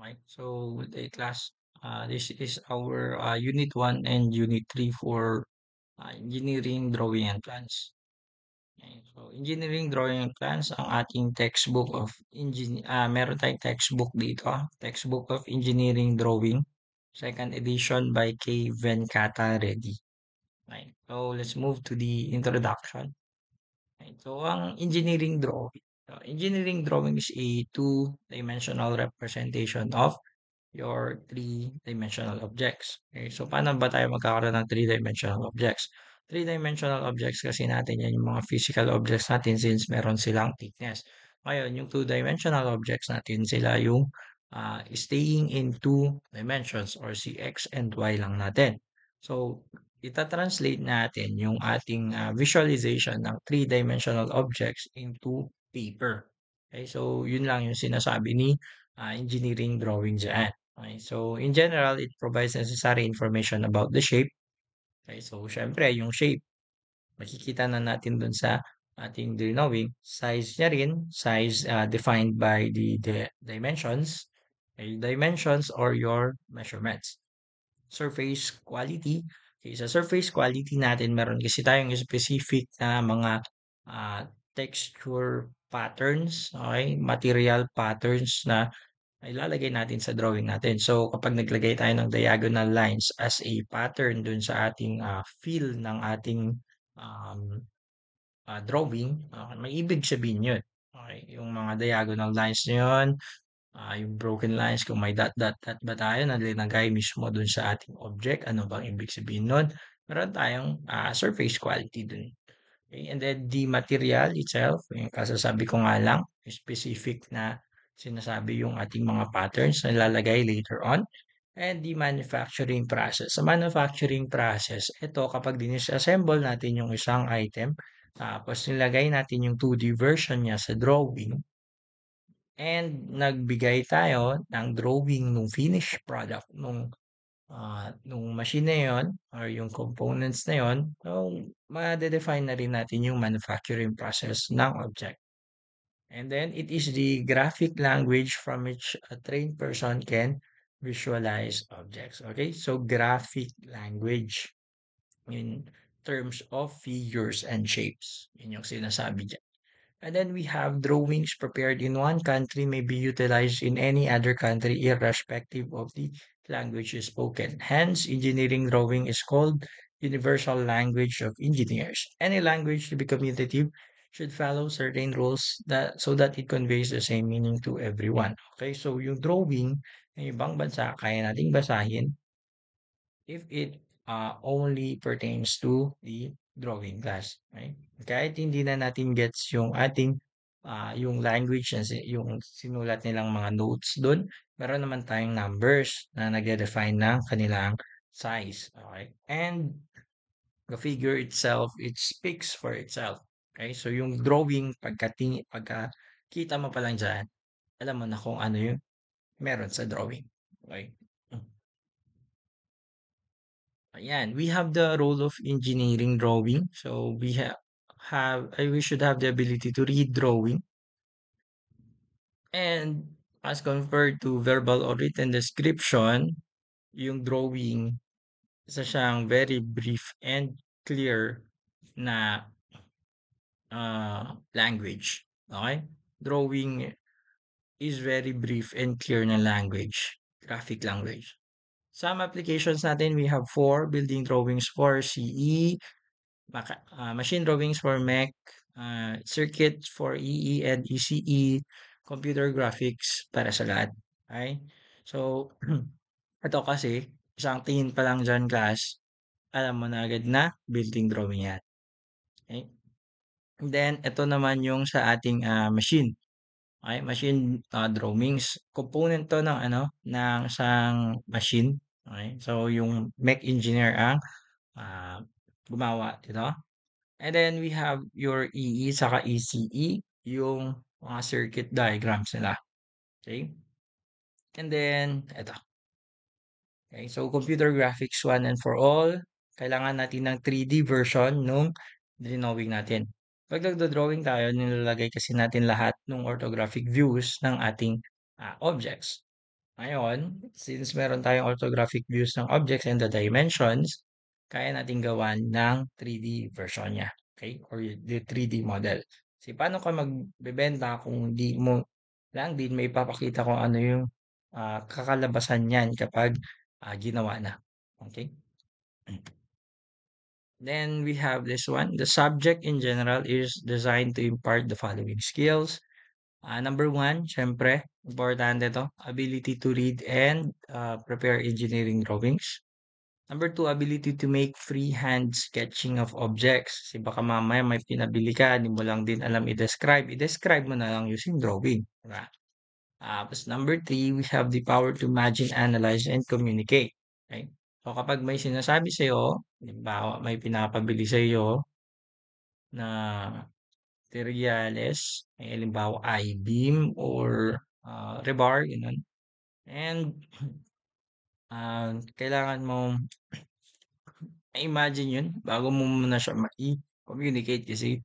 Okay. So, good day, class. This is our Unit 1 and Unit 3 for Engineering Drawing and Plans. Okay. So, Engineering Drawing and Plans, ang ating textbook of meron tayong textbook dito, Textbook of Engineering Drawing, second edition by K. Venkata Reddy. Okay. So, let's move to the introduction. Okay. So, ang engineering drawing is a two-dimensional representation of your three-dimensional objects. Okay, so paano ba tayo magkakaroon ng three-dimensional objects? Three-dimensional objects kasi natin yan yung mga physical objects natin since meron silang thickness. Ngayon, yung two-dimensional objects natin sila yung staying in two dimensions or si x and y lang natin. So, ita-translate natin yung ating visualization ng three-dimensional objects into paper. Okay, so yun lang yung sinasabi ni engineering drawing dyan. Okay, so in general, it provides necessary information about the shape. Okay, so syempre, yung shape, makikita na natin dun sa ating drawing. Size niya rin, size defined by the dimensions. Okay, dimensions or your measurements. Surface quality. Okay, sa surface quality natin, meron kasi tayong specific na mga texture patterns, okay, material patterns na ilalagay natin sa drawing natin. So, kapag naglagay tayo ng diagonal lines as a pattern dun sa ating fill ng ating um, drawing, may ibig sabihin yun. Okay, yung mga diagonal lines na yun, yung broken lines, kung may dot, dot, dot ba tayo na linagay mismo dun sa ating object, ano bang ibig sabihin nun? Meron tayong surface quality dun. Okay, and then the material itself, yung kasasabi ko nga lang, specific na sinasabi yung ating mga patterns na ilalagay later on. And the manufacturing process. Sa manufacturing process, ito kapag dinisassemble natin yung isang item, tapos nilagay natin yung 2D version niya sa drawing, and nagbigay tayo ng drawing nung finished product nung machine na yon or yung components na yon, so ma-define na rin natin yung manufacturing process ng object. And then it is the graphic language from which a trained person can visualize objects. Okay, so graphic language in terms of figures and shapes. Yun yung sinasabi dyan. And then we have drawings prepared in one country may be utilized in any other country irrespective of the language spoken. Hence, engineering drawing is called universal language of engineers. Any language to be communicative should follow certain rules so that it conveys the same meaning to everyone. Okay, so yung drawing ng ibang bansa kaya nating basahin if it only pertains to the drawing class. Right? Kahit hindi na natin gets yung ating yung language na yung sinulat nilang mga notes doon, meron naman tayong numbers na nagde-define ng kanilang size. Okay? And the figure itself, it speaks for itself. Okay? So yung drawing, pagka kita mo pa lang dyan, alam mo na kung ano yung meron sa drawing. Okay? Ayan, we have the role of engineering drawing. So we should have the ability to read drawing. And as compared to verbal or written description, yung drawing, isa siyang very brief and clear na language. Okay? Drawing is very brief and clear na language, graphic language. Some applications natin, we have four building drawings for CE, machine drawings for mech, circuit for EE and ECE, computer graphics para sa lahat. Okay? So, ito kasi, isang tingin pa lang dyan, class, alam mo na agad na building drawing yan. Okay? And then, ito naman yung sa ating machine. Okay? Machine drawings. Component to ng ng isang machine. Okay? So, yung mech engineer ang gumawa dito. And then we have your EE saka ECE, yung mga circuit diagrams nila. Okay? And then, eto. Okay, so computer graphics one and for all, kailangan natin ng 3D version nung drawing natin. Pag nagdo-drawing tayo, nilalagay kasi natin lahat ng orthographic views ng ating objects. Ngayon, since meron tayong orthographic views ng objects and the dimensions, kaya natin gawan ng 3D version niya. Okay? Or the 3D model. Kasi paano ka magbebenta kung di mo lang din may papakita kung ano yung kakalabasan niyan kapag ginawa na. Okay? Then we have this one. The subject in general is designed to impart the following skills. Number one, syempre, importante to, ability to read and prepare engineering drawings. Number two, ability to make freehand sketching of objects. Kasi baka mamaya may pinabili ka, hindi mo lang din alam i-describe. I-describe mo na lang using drawing. Diba? Tapos number three, we have the power to imagine, analyze, and communicate. Okay? So kapag may sinasabi sa'yo, di ba, may pinapabili sa'yo na materials, may halimbawa I-beam or rebar, ganun. And kailangan mo i-imagine yun bago mo muna siya ma-communicate kasi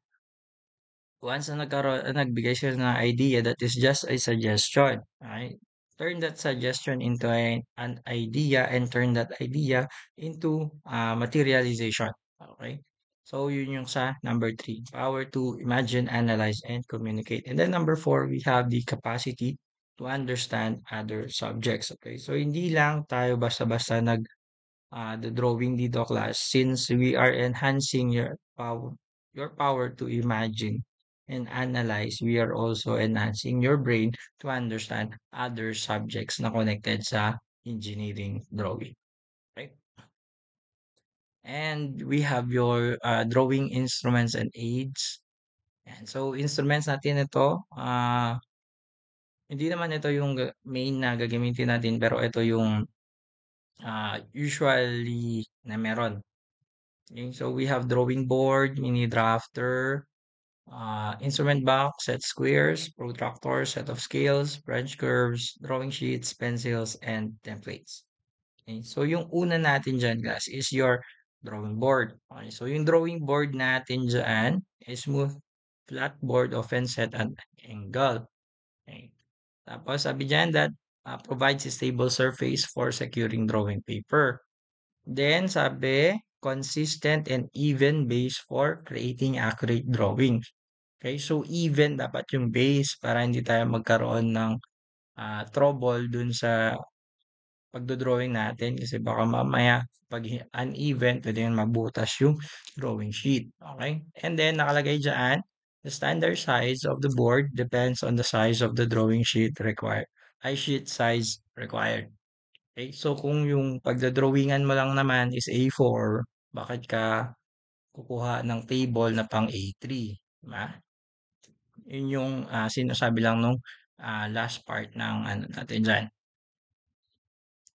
once na nagbigay sila ng idea, that is just a suggestion. Right? Turn that suggestion into an idea and turn that idea into materialization. Okay? So, yun yung sa number three. Power to imagine, analyze, and communicate. And then number four, we have the capacity to understand other subjects. Okay? So, hindi lang tayo basta-basta the drawing dito class since we are enhancing your power to imagine and analyze, we are also enhancing your brain to understand other subjects na connected sa engineering drawing. Okay? And we have your drawing instruments and aids. And so instruments natin ito, hindi naman ito yung main na gagamitin natin pero ito yung usually na meron. Okay, so we have drawing board, mini drafter, instrument box, set squares, protractor, set of scales, French curves, drawing sheets, pencils, and templates. Okay, so yung una natin dyan, guys, is your drawing board. Okay, so yung drawing board natin dyan is smooth flat board often set at an angle. Okay. Tapos sabi dyan that provides a stable surface for securing drawing paper. Then sabi, consistent and even base for creating accurate drawings. Okay, so even dapat yung base para hindi tayo magkaroon ng trouble dun sa pagdodrawing natin kasi baka mamaya pag uneven, pwede yun mabutas yung drawing sheet. Okay? And then nakalagay dyan, the standard size of the board depends on the size of the drawing sheet required. Ay sheet size required. Okay? So kung yung pagdodrawingan mo lang naman is A4, bakit ka kukuha ng table na pang A3? Diba? Yun yung sinasabi lang nung last part ng ano natin dyan.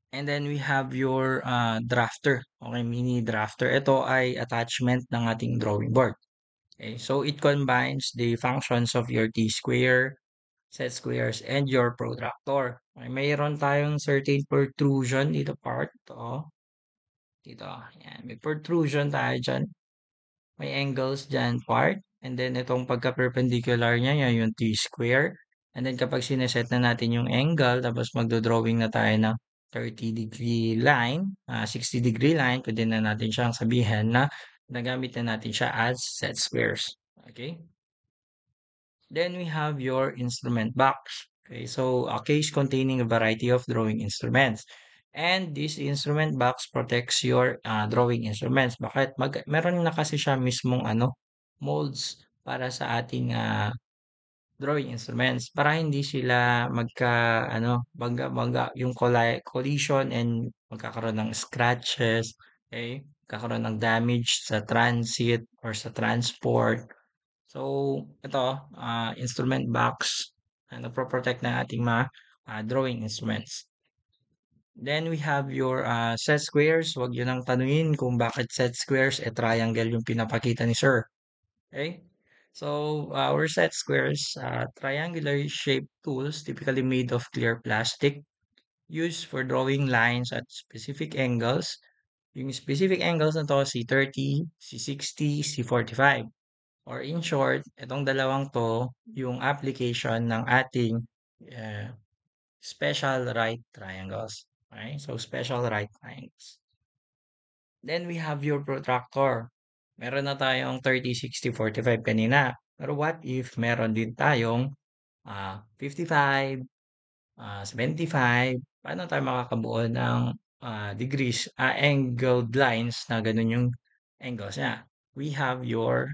And then we have your drafter. Okay, mini drafter. Ito ay attachment ng ating drawing board. Okay, so it combines the functions of your T-square, set squares, and your protractor. Okay, mayroon tayong certain protrusion dito part. Ito. Dito. Yan. May protrusion tayo dyan. May angles dyan part. And then itong pagka-perpendicular niya, yan yung T-square. And then kapag sineset na natin yung angle, tapos magdo-drawing na tayo ng 30-degree line, 60-degree line, pwede na natin siyang sabihin na nagamit na natin siya as set squares. Okay? Then we have your instrument box. Okay, so a case containing a variety of drawing instruments. And this instrument box protects your drawing instruments. Bakit? Meron na kasi siya mismong molds para sa ating drawing instruments para hindi sila bangga-bangga yung collision and magkakaroon ng scratches, okay? Magkakaroon ng damage sa transit or sa transport. So, ito, instrument box, nagpo-protect ng ating mga drawing instruments. Then we have your set squares. Huwag yun ang tanungin kung bakit set squares, triangle yung pinapakita ni sir. Okay? So, our set squares, triangular shaped tools typically made of clear plastic used for drawing lines at specific angles. Yung specific angles na to, C30, C60, C45. Or in short, itong dalawang to, yung application ng ating uh, special right triangles. Okay? So, special right triangles. Then we have your protractor. Meron na tayong 30, 60, 45 kanina. Pero what if meron din tayong 55, 75? Paano tayo makakabuo ng degrees, angled lines na ganun yung angles niya? We have your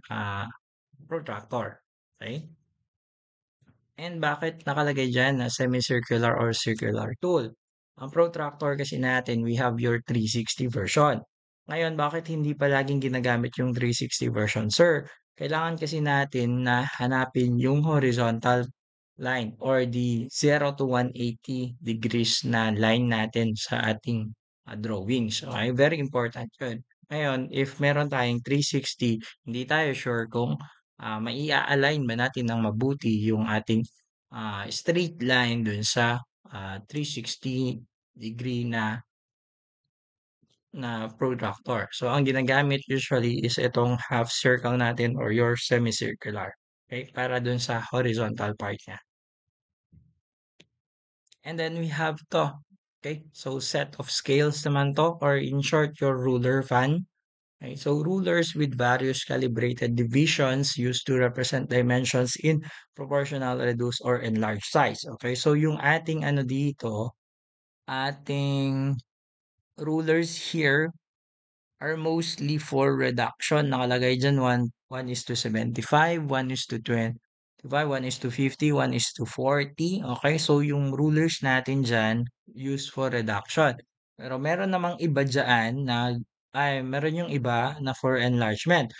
protractor. Okay? And bakit nakalagay dyan na semicircular or circular tool? Ang protractor kasi natin, we have your 360 version. Ngayon, bakit hindi palaging ginagamit yung 360 version? Sir, kailangan kasi natin na hanapin yung horizontal line or the 0 to 180 degrees na line natin sa ating drawings. Okay, very important yun. Ngayon, if meron tayong 360, hindi tayo sure kung mai-align ba natin ng mabuti yung ating straight line dun sa 360 degree na protractor. So, ang ginagamit usually is itong half circle natin or your semicircular. Okay? Para dun sa horizontal part niya. And then we have to. Okay? So, set of scales naman to or in short, your ruler fan. Okay? So, rulers with various calibrated divisions used to represent dimensions in proportional, reduced, or enlarged size. Okay? So, yung ating ano dito, ating rulers here are mostly for reduction. Nakalagay dyan 1 is to 75, 1 is to 25, 1 is to 50, 1 is to 40. Okay, so yung rulers natin dyan used for reduction. Pero meron namang iba dyan na, meron yung iba na for enlargement.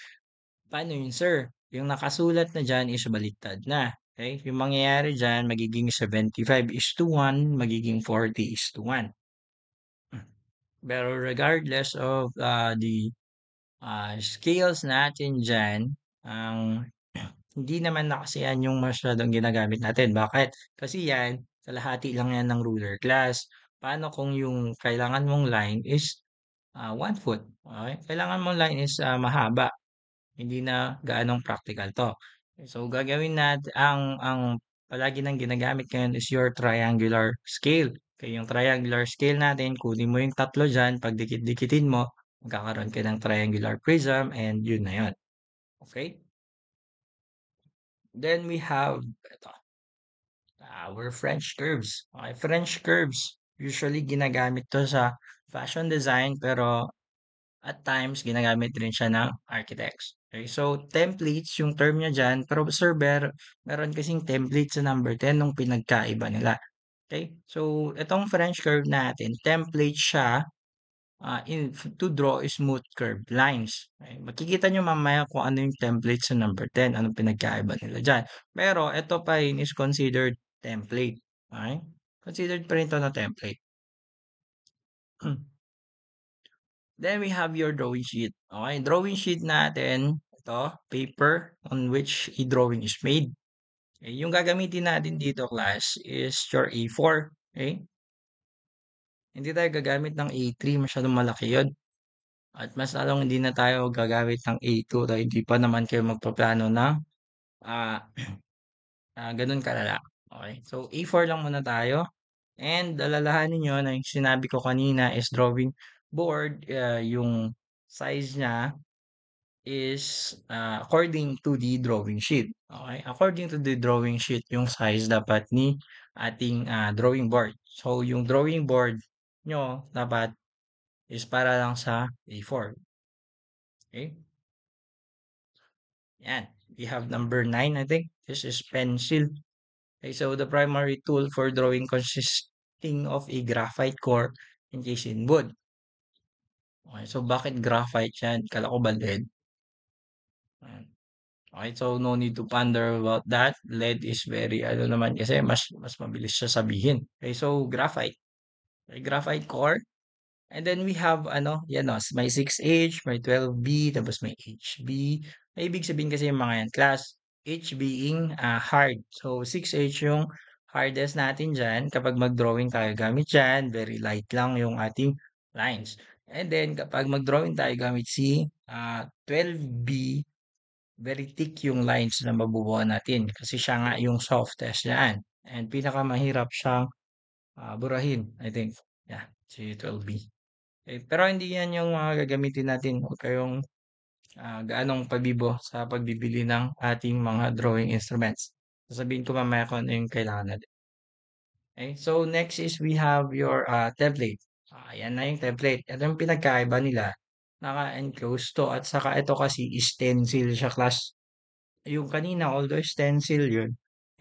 Paano yun, sir? Yung nakasulat na dyan is baliktad na. Okay, yung mangyayari dyan, magiging 75 is to 1, magiging 40 is to 1. Pero regardless of the scales natin diyan, ang hindi naman na kasi yan yung masyadong ginagamit natin. Bakit? Kasi yan, kalahati lang yan ng ruler class. Paano kung yung kailangan mong line is 1 foot? Okay? Kailangan mong line is mahaba. Hindi na gaanong practical to. So, gagawin natin, ang palagi nang ginagamit ngayon is your triangular scale. Okay, yung triangular scale natin, kunin mo yung tatlo dyan, pag dikit-dikitin mo, magkakaroon ka ng triangular prism and yun na yun. Okay? Then we have ito, our French curves. Okay, French curves. Usually ginagamit to sa fashion design pero at times ginagamit rin siya ng architects. Okay, so templates yung term niya diyan, pero sir, meron kasing template sa number 10 nung pinagkaiba nila. Okay? So itong French curve natin, template siya to draw smooth curved lines. Okay? Makikita nyo mamaya kung ano yung template sa number 10, anong pinagkaiba nila dyan. Pero ito pa rin is considered template. Okay? Considered pa rin ito na template. Then we have your drawing sheet. Okay, drawing sheet natin, ito, paper on which a drawing is made. Okay, yung gagamitin natin dito, class, is your A4. Okay? Hindi tayo gagamit ng A3, masyadong malaki yun. At mas lalong hindi na tayo gagamit ng A2 dahil hindi pa naman kayo magpaplano ng ah, ganun kalala. Okay, so A4 lang muna tayo. And alalahanin nyo na yung sinabi ko kanina is drawing board, yung size niya is according to the drawing sheet. Okay? According to the drawing sheet, yung size dapat ni ating drawing board. So, yung drawing board nyo dapat is para lang sa A4. Okay? Yan. We have number 9, I think. This is pencil. Okay, so the primary tool for drawing consisting of a graphite core encased in wood. Okay, so bakit graphite yan? Kala ko ba lead? Ayan. Okay, so no need to ponder about that. LED is very, ano naman kasi, mas mabilis siya sabihin. Okay, so graphite. Okay, graphite core. And then we have, ano, yan o, may 6H, may 12B, tapos may HB. May ibig sabihin kasi yung mga yan, class, H being hard. So 6H yung hardest natin dyan. Kapag mag-drawing tayo gamit dyan, very light lang yung ating lines. And then kapag mag-drawing tayo gamit si 12B, very thick yung lines na mabubuo natin kasi siya nga yung softest yan. And pinakamahirap siyang burahin, I think. Yeah, si 12B. Pero hindi yan yung mga gagamitin natin. Huwag kayong gaanong pabibo sa pagbibili ng ating mga drawing instruments. Sasabihin ko mamaya kung ano yung kailangan natin. Okay, so next is we have your template. Ayan na yung template. Ito yung pinagkaiba nila. Naka-enclose to at saka ito kasi stencil siya class. Yung kanina, although stencil yun,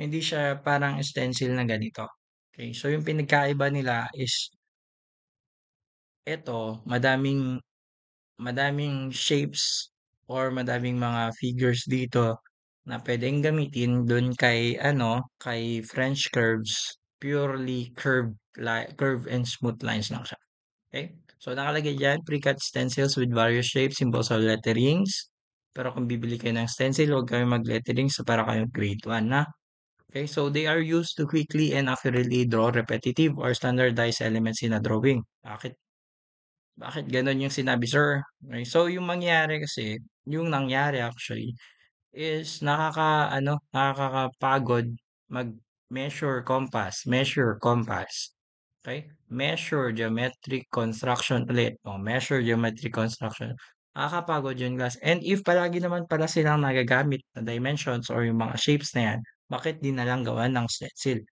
hindi siya parang stencil na ganito. Okay, so yung pinagkaiba nila is ito, madaming madaming shapes or madaming mga figures dito na pwedeng gamitin dun kay ano, kay French curves, purely curve and smooth lines lang siya. Okay? So nakalagay diyan, pre-cut stencils with various shapes, symbols or letterings. Pero kung bibili kayo ng stencil, huwag kayo mag-lettering sa para kayong grade 1 na. Okay, so they are used to quickly and accurately draw repetitive or standardized elements in a drawing. Bakit gano'n yung sinabi, sir? Okay, so yung mangyari kasi, yung nangyari actually, is nakakapagod measure compass. Okay? Measure geometric construction ulit. O, measure geometric construction. Nakakapagod yun, guys. And if palagi naman pala silang nagagamit na dimensions or yung mga shapes na yan, bakit di na lang gawa ng stencil?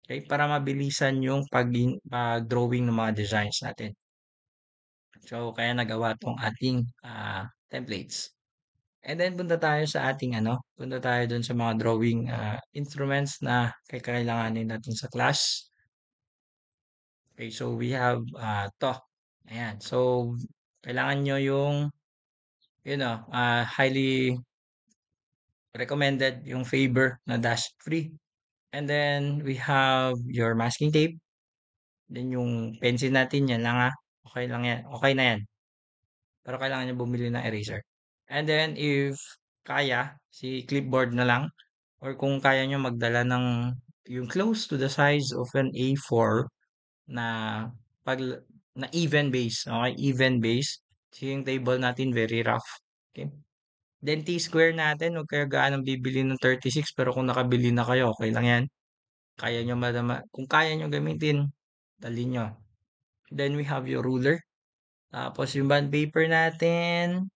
Okay? Para mabilisan yung pag-drawing ng mga designs natin. So, kaya nagawa tong ating templates. And then punta tayo sa ating punta tayo dun sa mga drawing instruments na kakailanganin natin sa class. Okay, so we have to. Ayan. So, kailangan nyo yung, highly recommended yung favor na dash free. And then we have your masking tape. Then yung pencil natin, yan lang Okay lang yan. Okay na yan. Pero kailangan niyo bumili ng eraser. And then if kaya, si clipboard na lang or kung kaya niyo magdala ng yung close to the size of an A4 na pag na even base, okay? Even base. Kasi yung table natin very rough. Okay? Then T-square natin, huwag kayo gaanong bibili ng 36 pero kung nakabili na kayo, okay lang yan. Kaya nyo madama. Kung kaya nyo gamitin, dali nyo. Then we have your ruler. Tapos yung bond paper natin,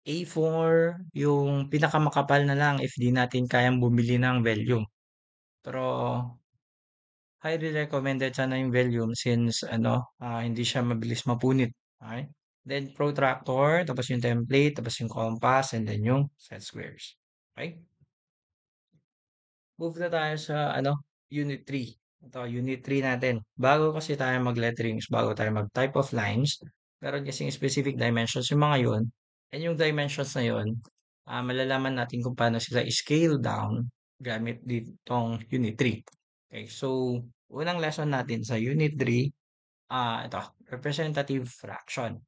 A4, yung pinakamakapal na lang if di natin kayang bumili ng vellum. Pero highly recommended sana yung vellum since hindi siya mabilis mapunit. Okay? Then protractor, tapos yung template, tapos yung compass, and then yung set squares. Okay? Move na tayo sa Unit 3. Ito, Unit 3 natin. Bago kasi tayo mag-letterings, bago tayo mag-type of lines, meron kasing specific dimensions yung mga yun. And yung dimensions na yun, malalaman natin kung paano sila scale down gamit ditong Unit 3. Okay, so unang lesson natin sa Unit 3, ito, representative fraction.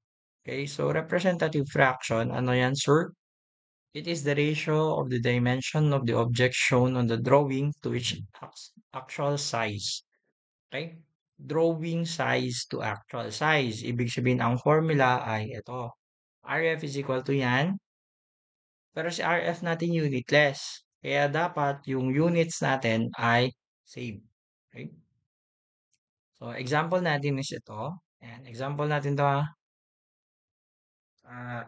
Okay, so representative fraction, ano yan, sir? It is the ratio of the dimension of the object shown on the drawing to its actual size. Okay? Drawing size to actual size. Ibig sabihin, ang formula ay ito. RF is equal to yan. Pero si RF natin unitless. Kaya dapat yung units natin ay same. Okay? So, example natin is ito. Ayan, example natin to Uh,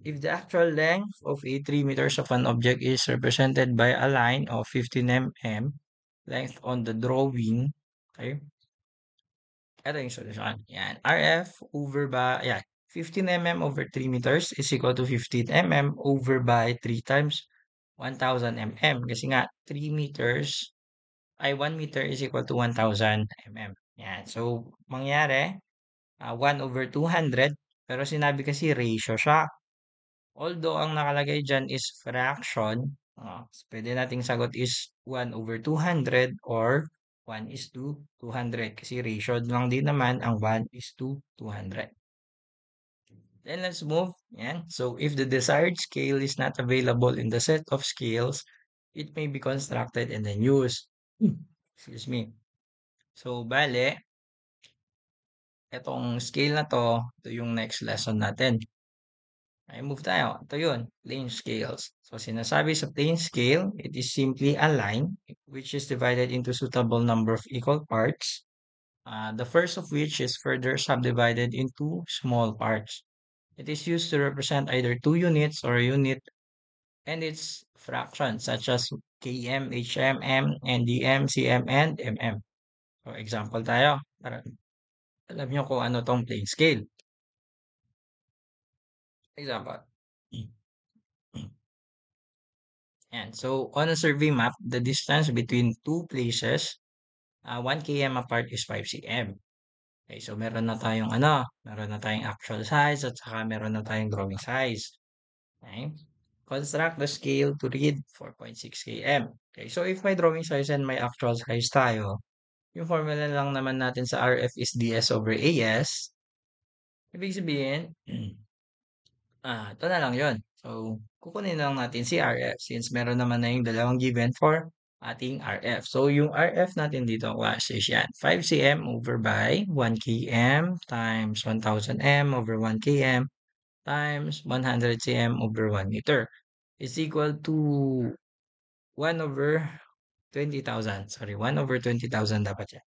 if the actual length of a 3 meters of an object is represented by a line of 15 mm length on the drawing, okay? Ito yung solution. Yan. RF over by, yan. 15 mm over 3 meters is equal to 15 mm over by 3 times 1000 mm. Kasi nga, 3 meters, 1 meter is equal to 1000 mm. Yan. So, mangyari, 1 over 200, pero sinabi kasi ratio siya. Although ang nakalagay dyan is fraction, pwede nating sagot is 1 over 200 or 1 is to 200 kasi ratio lang din naman ang 1 is to 200. Then let's move. Yan. So if the desired scale is not available in the set of scales, it may be constructed and then used. Excuse me. So bale, itong scale na to, ito yung next lesson natin. Ay, move tayo. Ito yun, plane scales. So, sinasabi sa plane scale, it is simply a line which is divided into suitable number of equal parts. The first of which is further subdivided into small parts. It is used to represent either two units or a unit and its fractions such as km, hm, ndm, cm, and mm. So example tayo, para alam nyo kung ano tong plane scale. Example. And so on a survey map, the distance between two places, 1 km apart is 5 cm. Okay, so meron na tayong actual size at saka meron na tayong drawing size. Okay? Construct the scale to read 4.6 km. Okay, so if may drawing size and may actual size tayo, yung formula lang naman natin sa RF is ds over AS. Ibig sabihin, ito na lang yun. So, kukunin na lang natin si RF since meron naman na yung dalawang given for ating RF. So, yung RF natin dito, class is yan. 5 cm over by 1 km times 1000 m over 1 km times 100 cm over 1 meter is equal to 1 over 20,000. Sorry, 1 over 20,000 dapat yan.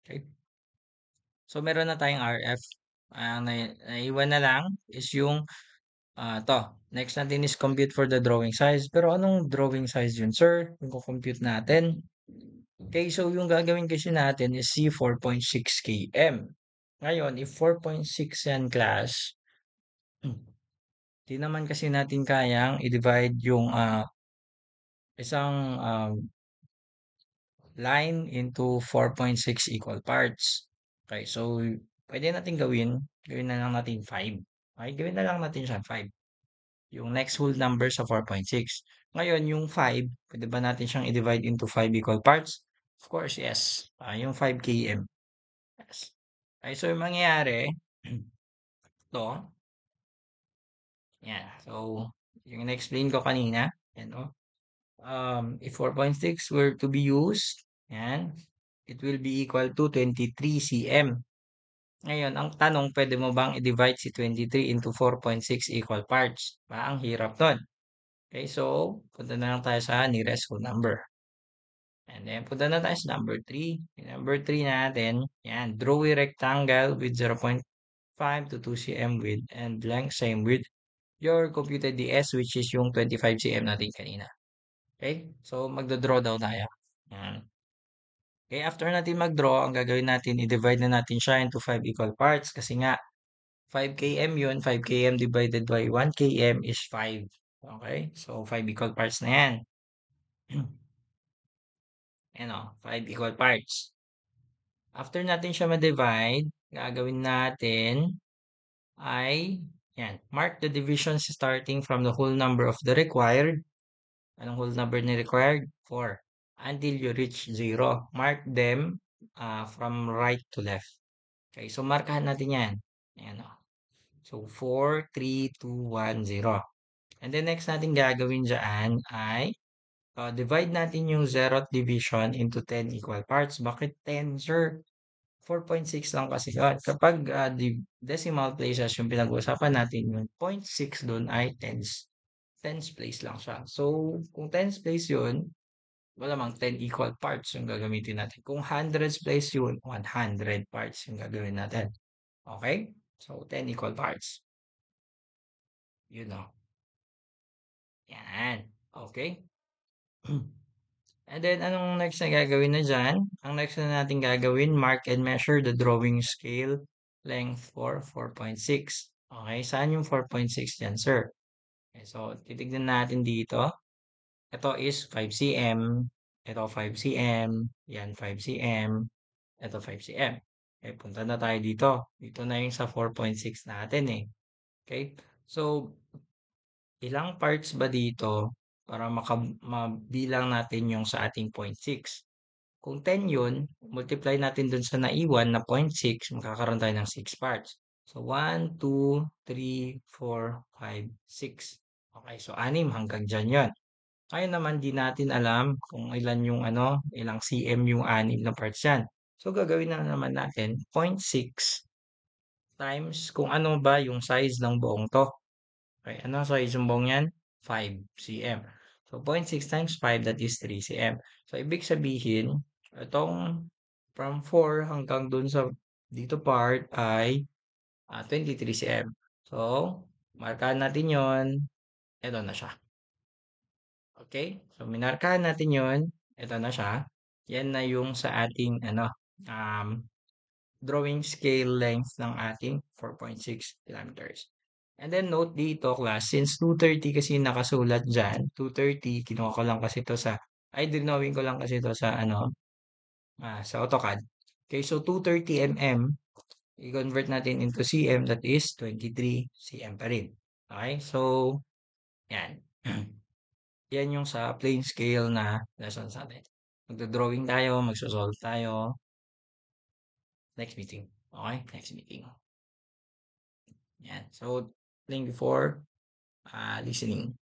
Okay? So, meron na tayong RF. Ang naiwan na lang is yung next natin is compute for the drawing size. Pero anong drawing size yun, sir? Yung compute natin. Okay, so yung gagawin kasi natin is C 4.6 km. Ngayon, if 4.6 yan class, di naman kasi natin kayang i-divide yung isang line into 4.6 equal parts. Okay, so pwede natin gawin na lang natin 5. Okay, gawin na lang natin siya 5. Yung next whole number sa 4.6. Ngayon, yung 5, pwede ba natin siyang i-divide into 5 equal parts? Of course, yes. Yung 5 km. Yes. Okay, so yung mangyayari, to, yan. So, yung na-explain ko kanina, yan, if 4.6 were to be used, yan, it will be equal to 23 cm. Ngayon, ang tanong, pwede mo bang i-divide si 23 into 4.6 equal parts? Ang hirap nun. Okay, so, punta na lang tayo sa nearest whole number. And then, punta na tayo sa number 3. Yung number 3 natin, yan, draw a rectangle with 0.5 to 2 cm width and length same with your computed DS which is yung 25 cm natin kanina. Okay, so magdodraw daw tayo. Yan. Okay, after natin mag-draw, ang gagawin natin, i-divide na natin siya into 5 equal parts kasi nga, 5 km yun, 5 km divided by 1 km is 5. Okay, so 5 equal parts na yan. Ayan o, 5 equal parts. After natin siya ma-divide, gagawin natin ay, yan, mark the divisions starting from the whole number of the required. Anong whole number ni required? 4. Until you reach 0. Mark them from right to left. Okay, so markahan natin yan. Ayan o. So, 4, 3, 2, 1, 0. And then next natin gagawin dyan ay divide natin yung zeroth division into 10 equal parts. Bakit 10, sir? 4.6 lang kasi yun. Kapag decimal places yung pinag-uusapan natin, yung 0.6 doon ay tens place lang siya. So, kung tens place yun, wala mang 10 equal parts yung gagamitin natin. Kung hundreds place yun, 100 parts yung gagawin natin. Okay? So, 10 equal parts. You know. Yan. Okay? And then, anong next na gagawin na dyan? Ang next na natin gagawin, mark and measure the drawing scale length for 4.6. Okay, saan yung 4.6 dyan, sir? Okay, so, titignan natin dito. Ito is 5 cm. Ito 5 cm. Yan, 5 cm. Ito 5 cm. Okay, punta na tayo dito. Dito na yung sa 4.6 natin eh. Okay, so, ilang parts ba dito para mabilang natin yung sa ating 0.6? Kung 10 yun, multiply natin dun sa naiwan na 0.6, magkakaroon tayo ng 6 parts. So, 1, 2, 3, 4, 5, 6. Okay, so 6 hanggang dyan yun. Kaya naman di natin alam kung ilan yung ilang cm yung 6 na parts yan. So, gagawin na naman natin 0.6 times kung ano ba yung size ng buong to. Okay, ano size yung buong yan? 5 cm. So, 0.6 times 5, that is 3 cm. So, ibig sabihin, itong from 4 hanggang dun sa dito part ay 23 cm. So, markahan natin yon. Ito na siya. Okay? So, minarkahan natin yon. Ito na siya. Yan na yung sa ating um, drawing scale length ng ating 4.6 kilometers. And then note dito class, since 230 kasi nakasulat dyan, 230, kinuha ko lang kasi ito drawing ko lang kasi ito sa sa AutoCAD. Okay, so 230 mm, i-convert natin into cm, that is 23 cm pa rin. Okay, so yan. Yan yung sa plane scale na lessons natin. Magdodrawing tayo, magsosolve tayo. Next meeting. Okay, next meeting. Yan. So, thank you for listening.